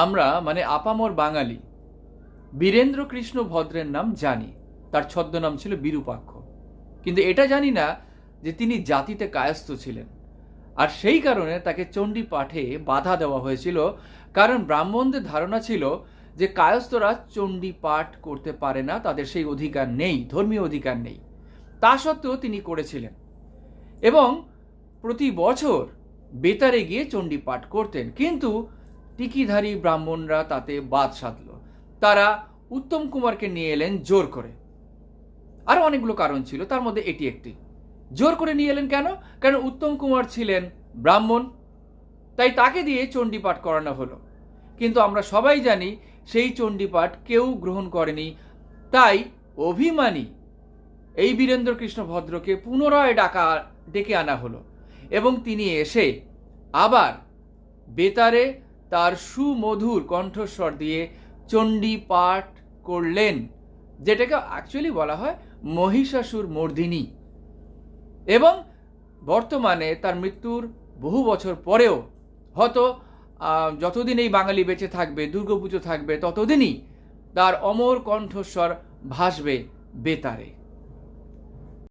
আমরা মানে আপামর বাঙালি বীরেন্দ্র কৃষ্ণ ভদ্রের নাম জানি, তার ছদ্মনাম ছিল বিরূপাক্ষ, কিন্তু এটা জানি না যে তিনি জাতিতে কায়স্থ ছিলেন। আর সেই কারণে তাকে চণ্ডী পাঠে বাধা দেওয়া হয়েছিল, কারণ ব্রাহ্মণদের ধারণা ছিল যে কায়স্থরা চণ্ডী পাঠ করতে পারে না, তাদের সেই অধিকার নেই, ধর্মীয় অধিকার নেই। তা সত্ত্বেও তিনি করেছিলেন এবং প্রতি বছর বেতারে গিয়ে চণ্ডী পাঠ করতেন, কিন্তু টিকিধারী ব্রাহ্মণরা তাতে বাদ সাধল। তারা উত্তম কুমারকে নিয়ে এলেন জোর করে। আরো অনেকগুলো কারণ ছিল, তার মধ্যে এটি একটি। জোর করে নিয়ে এলেন কেন? কারণ উত্তম কুমার ছিলেন ব্রাহ্মণ, তাই তাকে দিয়ে চণ্ডী পাঠ করানো হলো। কিন্তু আমরা সবাই জানি সেই চণ্ডী পাঠ কেউ গ্রহণ করেনি। তাই অভিমানী এই বীরেন্দ্র কৃষ্ণ ভদ্রকে পুনরায় ডেকে আনা হলো এবং তিনি এসে আবার বেতারে তার সুমধুর কণ্ঠস্বর দিয়ে চণ্ডী পাঠ করলেন, যেটাকে অ্যাকচুয়ালি বলা হয় মহিষাসুর মর্দিনী। এবং বর্তমানে তার মৃত্যুর বহু বছর পরেও হয়তো যতদিন এই বাঙালি বেঁচে থাকবে, দুর্গাপুজো থাকবে, ততদিনই তার অমর কণ্ঠস্বর ভাসবে বেতারে।